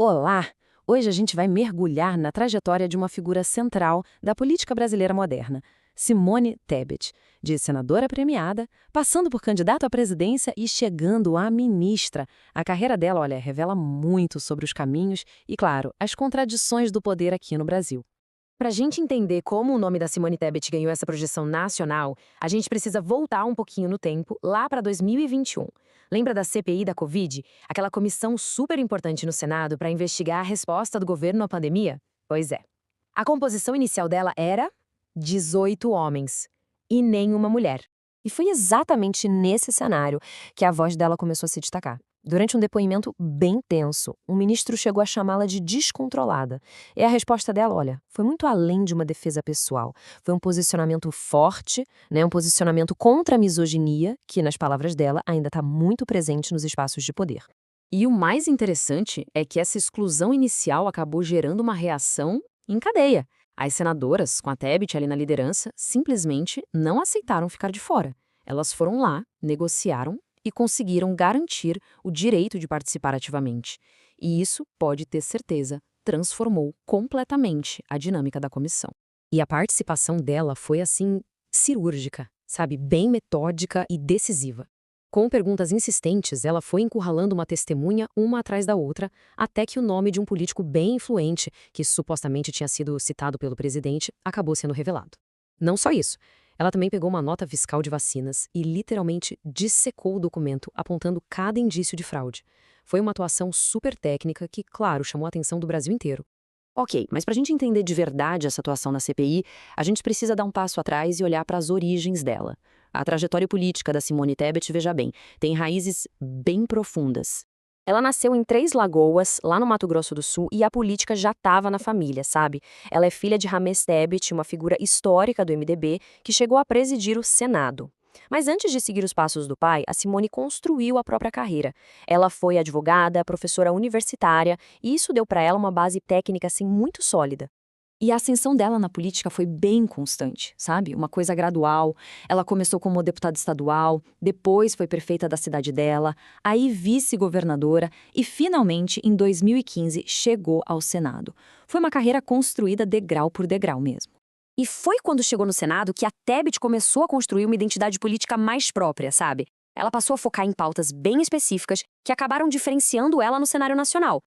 Olá! Hoje a gente vai mergulhar na trajetória de uma figura central da política brasileira moderna, Simone Tebet, de senadora premiada, passando por candidato à presidência e chegando a ministra. A carreira dela, olha, revela muito sobre os caminhos e, claro, as contradições do poder aqui no Brasil. Para a gente entender como o nome da Simone Tebet ganhou essa projeção nacional, a gente precisa voltar um pouquinho no tempo, lá para 2021. Lembra da CPI da Covid? Aquela comissão super importante no Senado para investigar a resposta do governo à pandemia? Pois é. A composição inicial dela era 18 homens e nenhuma mulher. E foi exatamente nesse cenário que a voz dela começou a se destacar. Durante um depoimento bem tenso, um ministro chegou a chamá-la de descontrolada. E a resposta dela, olha, foi muito além de uma defesa pessoal. Foi um posicionamento forte, né, um posicionamento contra a misoginia, que, nas palavras dela, ainda está muito presente nos espaços de poder. E o mais interessante é que essa exclusão inicial acabou gerando uma reação em cadeia. As senadoras, com a Tebet ali na liderança, simplesmente não aceitaram ficar de fora. Elas foram lá, negociaram e conseguiram garantir o direito de participar ativamente. E isso, pode ter certeza, transformou completamente a dinâmica da comissão. E a participação dela foi, assim, cirúrgica, sabe? Bem metódica e decisiva. Com perguntas insistentes, ela foi encurralando uma testemunha uma atrás da outra, até que o nome de um político bem influente, que supostamente tinha sido citado pelo presidente, acabou sendo revelado. Não só isso. Ela também pegou uma nota fiscal de vacinas e literalmente dissecou o documento, apontando cada indício de fraude. Foi uma atuação super técnica que, claro, chamou a atenção do Brasil inteiro. Ok, mas para a gente entender de verdade essa atuação na CPI, a gente precisa dar um passo atrás e olhar para as origens dela. A trajetória política da Simone Tebet, veja bem, tem raízes bem profundas. Ela nasceu em Três Lagoas, lá no Mato Grosso do Sul, e a política já estava na família, sabe? Ela é filha de Ramés Tebet, uma figura histórica do MDB, que chegou a presidir o Senado. Mas antes de seguir os passos do pai, a Simone construiu a própria carreira. Ela foi advogada, professora universitária, e isso deu para ela uma base técnica assim muito sólida. E a ascensão dela na política foi bem constante, sabe? Uma coisa gradual. Ela começou como deputada estadual, depois foi prefeita da cidade dela, aí vice-governadora e, finalmente, em 2015, chegou ao Senado. Foi uma carreira construída degrau por degrau mesmo. E foi quando chegou no Senado que a Tebet começou a construir uma identidade política mais própria, sabe? Ela passou a focar em pautas bem específicas que acabaram diferenciando ela no cenário nacional.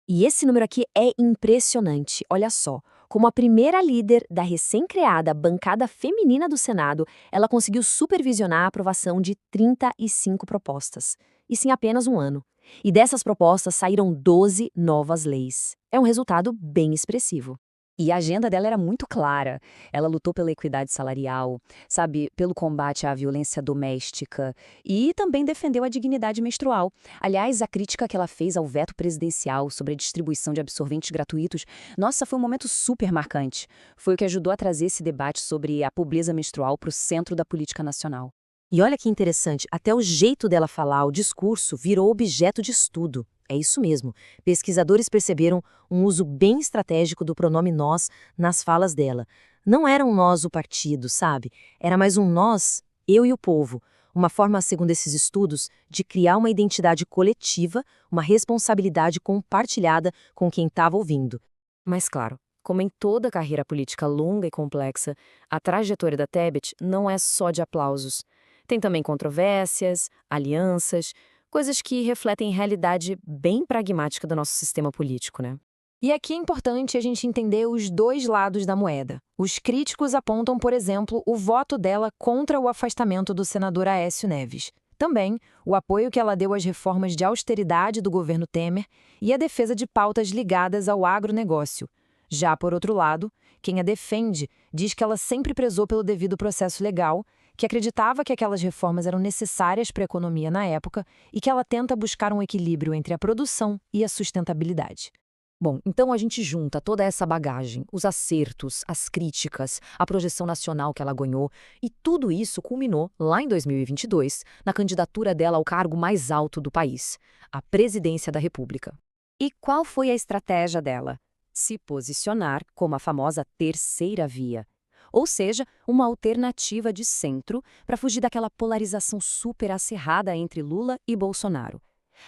E esse número aqui é impressionante, olha só. Como a primeira líder da recém-criada bancada feminina do Senado, ela conseguiu supervisionar a aprovação de 35 propostas. Isso em apenas um ano. E dessas propostas saíram 12 novas leis. É um resultado bem expressivo. E a agenda dela era muito clara. Ela lutou pela equidade salarial, sabe, pelo combate à violência doméstica e também defendeu a dignidade menstrual. Aliás, a crítica que ela fez ao veto presidencial sobre a distribuição de absorventes gratuitos, nossa, foi um momento super marcante. Foi o que ajudou a trazer esse debate sobre a pobreza menstrual para o centro da política nacional. E olha que interessante, até o jeito dela falar, o discurso, virou objeto de estudo. É isso mesmo. Pesquisadores perceberam um uso bem estratégico do pronome nós nas falas dela. Não era um nós o partido, sabe? Era mais um nós, eu e o povo. Uma forma, segundo esses estudos, de criar uma identidade coletiva, uma responsabilidade compartilhada com quem estava ouvindo. Mas claro, como em toda carreira política longa e complexa, a trajetória da Tebet não é só de aplausos. Tem também controvérsias, alianças, coisas que refletem a realidade bem pragmática do nosso sistema político, né? E aqui é importante a gente entender os dois lados da moeda. Os críticos apontam, por exemplo, o voto dela contra o afastamento do senador Aécio Neves. Também o apoio que ela deu às reformas de austeridade do governo Temer e a defesa de pautas ligadas ao agronegócio. Já por outro lado, quem a defende diz que ela sempre prezou pelo devido processo legal, que acreditava que aquelas reformas eram necessárias para a economia na época e que ela tenta buscar um equilíbrio entre a produção e a sustentabilidade. Bom, então a gente junta toda essa bagagem, os acertos, as críticas, a projeção nacional que ela ganhou, e tudo isso culminou, lá em 2022, na candidatura dela ao cargo mais alto do país, a presidência da República. E qual foi a estratégia dela? Se posicionar como a famosa terceira via. Ou seja, uma alternativa de centro para fugir daquela polarização super acirrada entre Lula e Bolsonaro.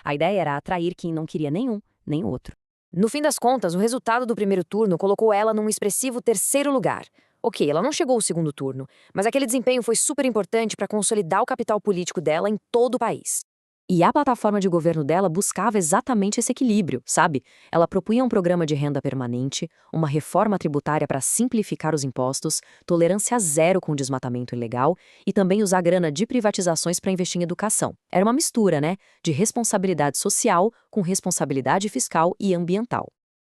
A ideia era atrair quem não queria nenhum nem outro. No fim das contas, o resultado do primeiro turno colocou ela num expressivo terceiro lugar. Ok, ela não chegou ao segundo turno, mas aquele desempenho foi super importante para consolidar o capital político dela em todo o país. E a plataforma de governo dela buscava exatamente esse equilíbrio, sabe? Ela propunha um programa de renda permanente, uma reforma tributária para simplificar os impostos, tolerância zero com desmatamento ilegal e também usar grana de privatizações para investir em educação. Era uma mistura, né? De responsabilidade social com responsabilidade fiscal e ambiental.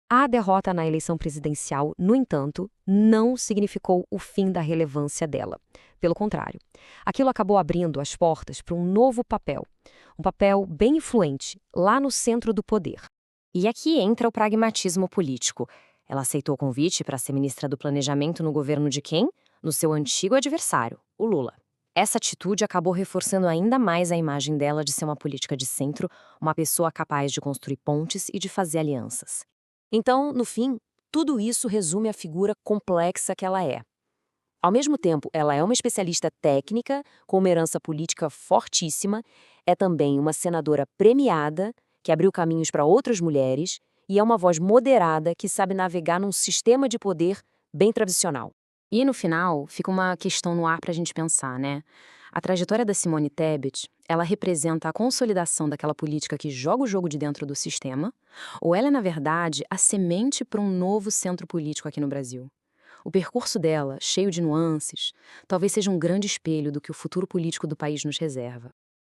A derrota na eleição presidencial, no entanto, não significou o fim da relevância dela. Pelo contrário, aquilo acabou abrindo as portas para um novo papel, um papel bem influente, lá no centro do poder. E aqui entra o pragmatismo político. Ela aceitou o convite para ser ministra do Planejamento no governo de quem? No seu antigo adversário, o Lula. Essa atitude acabou reforçando ainda mais a imagem dela de ser uma política de centro, uma pessoa capaz de construir pontes e de fazer alianças. Então, no fim, tudo isso resume a figura complexa que ela é. Ao mesmo tempo, ela é uma especialista técnica, com uma herança política fortíssima, é também uma senadora premiada, que abriu caminhos para outras mulheres, e é uma voz moderada que sabe navegar num sistema de poder bem tradicional. E no final, fica uma questão no ar para a gente pensar, né? A trajetória da Simone Tebet, ela representa a consolidação daquela política que joga o jogo de dentro do sistema, ou ela é, na verdade, a semente para um novo centro político aqui no Brasil? O percurso dela, cheio de nuances, talvez seja um grande espelho do que o futuro político do país nos reserva.